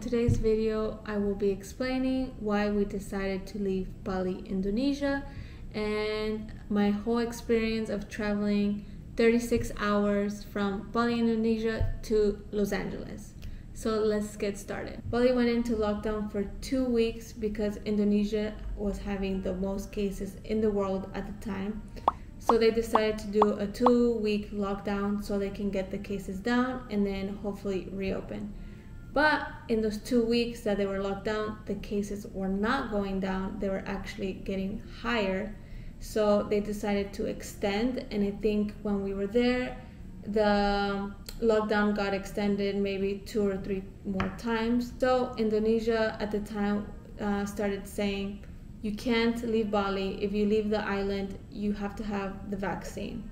today's video, I will be explaining why we decided to leave Bali, Indonesia, and my whole experience of traveling 36 hours from Bali, Indonesia to Los Angeles. So let's get started. Bali went into lockdown for 2 weeks because Indonesia was having the most cases in the world at the time. So they decided to do a 2-week lockdown so they can get the cases down and then hopefully reopen. But in those 2 weeks that they were locked down, the cases were not going down, they were actually getting higher. So they decided to extend, and I think when we were there, the lockdown got extended maybe 2 or 3 more times. So Indonesia at the time started saying, you can't leave Bali. If you leave the island, you have to have the vaccine.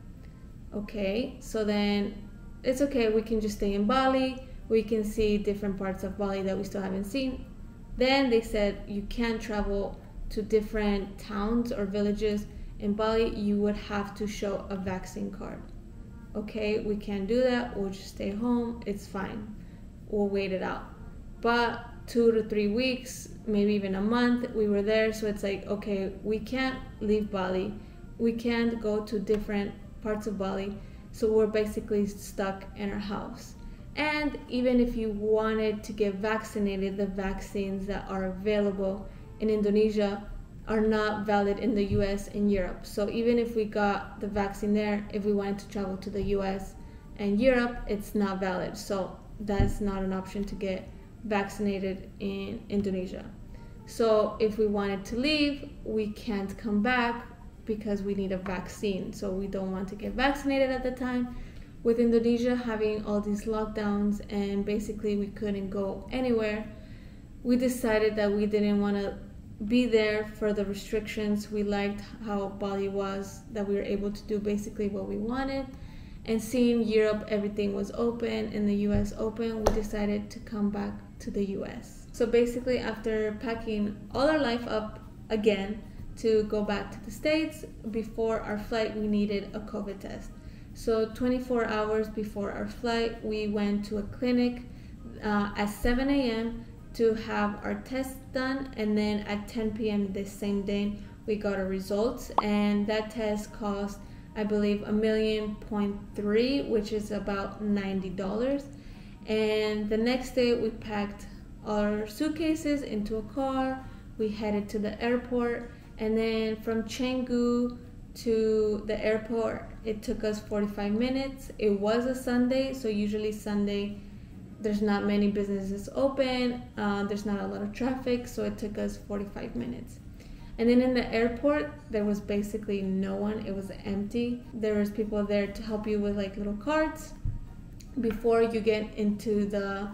Okay, so then it's okay, we can just stay in Bali. We can see different parts of Bali that we still haven't seen. Then they said you can't travel to different towns or villages in Bali. You would have to show a vaccine card. Okay, we can't do that. We'll just stay home. It's fine. We'll wait it out. But 2 to 3 weeks, maybe even a month, we were there. So it's like, okay, we can't leave Bali. We can't go to different parts of Bali. So we're basically stuck in our house. And even if you wanted to get vaccinated, the vaccines that are available in Indonesia are not valid in the US and Europe. So even if we got the vaccine there, if we wanted to travel to the US and Europe, it's not valid. So that's not an option to get vaccinated in Indonesia. So if we wanted to leave, we can't come back because we need a vaccine. So we don't want to get vaccinated at the time. With Indonesia having all these lockdowns and basically we couldn't go anywhere, we decided that we didn't want to be there for the restrictions. We liked how Bali was, that we were able to do basically what we wanted. And seeing Europe, everything was open, and the US open, we decided to come back to the US. So basically after packing all our life up again to go back to the States, before our flight we needed a COVID test. So 24 hours before our flight, we went to a clinic at 7 a.m. to have our test done, and then at 10 p.m. this same day, we got our results, and that test cost, I believe, $1.3 million, which is about $90. And the next day, we packed our suitcases into a car, we headed to the airport, and then from Canggu to the airport, it took us 45 minutes. It was a Sunday, so usually Sunday there's not many businesses open, there's not a lot of traffic, so it took us 45 minutes. And then in the airport, there was basically no one. It was empty. There was people there to help you with like little carts. Before you get into the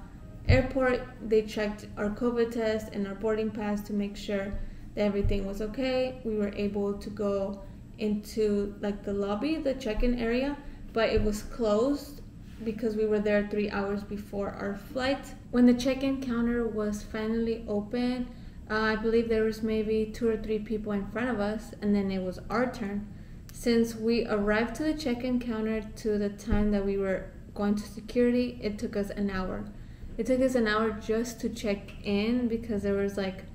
airport, they checked our COVID test and our boarding pass to make sure that everything was okay. We were able to go into like the lobby, the check-in area, but it was closed because we were there 3 hours before our flight. When the check-in counter was finally open, I believe there was maybe 2 or 3 people in front of us, and then it was our turn. Since we arrived to the check-in counter to the time that we were going to security, it took us an hour. It took us an hour just to check in because there was like,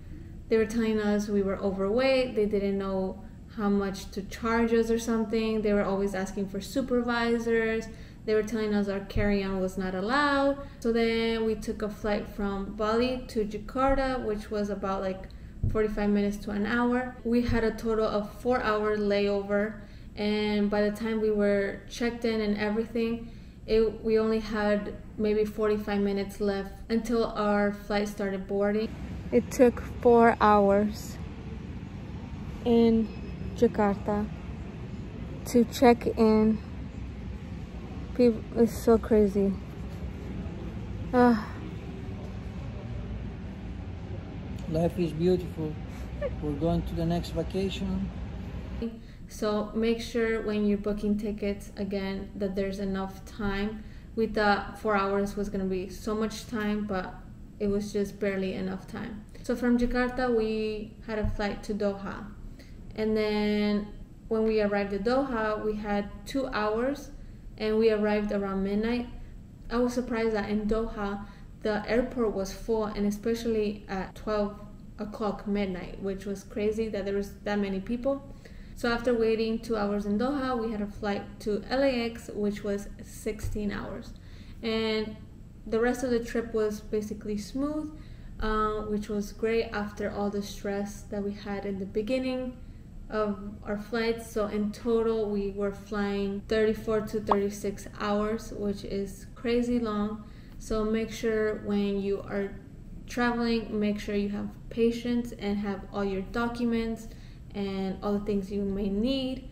they were telling us we were overweight. They didn't know how much to charge us or something. They were always asking for supervisors. They were telling us our carry-on was not allowed. So then we took a flight from Bali to Jakarta, which was about like 45 minutes to an hour. We had a total of 4-hour layover, and by the time we were checked in and everything, we only had maybe 45 minutes left until our flight started boarding. It took 4 hours in Jakarta to check in. People, it's so crazy. Life is beautiful. We're going to the next vacation. So make sure when you're booking tickets again that there's enough time. We thought 4 hours was going to be so much time, but it was just barely enough time. So from Jakarta we had a flight to Doha, and then when we arrived at Doha we had 2 hours and we arrived around midnight. I was surprised that in Doha the airport was full, and especially at 12 o'clock midnight, which was crazy that there was that many people. So after waiting 2 hours in Doha, we had a flight to LAX, which was 16 hours. And the rest of the trip was basically smooth, which was great after all the stress that we had in the beginning of our flights. So in total, we were flying 34 to 36 hours, which is crazy long. So make sure when you are traveling, make sure you have patience and have all your documents and all the things you may need,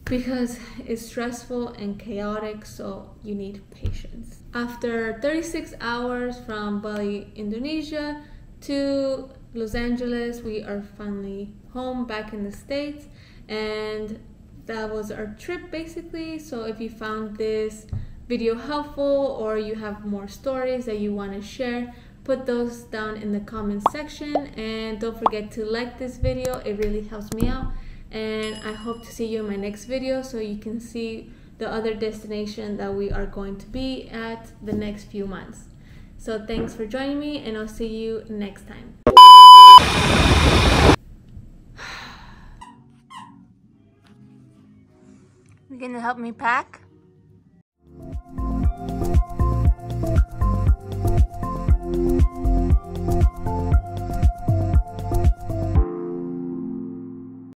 because it's stressful and chaotic, so you need patience. After 36 hours from Bali, Indonesia to Los Angeles, we are finally home back in the States, and that was our trip basically. So if you found this video helpful or you have more stories that you want to share, put those down in the comment section, and don't forget to like this video. It really helps me out, and I hope to see you in my next video so you can see the other destination that we are going to be at the next few months. So thanks for joining me, and I'll see you next time. You gonna help me pack?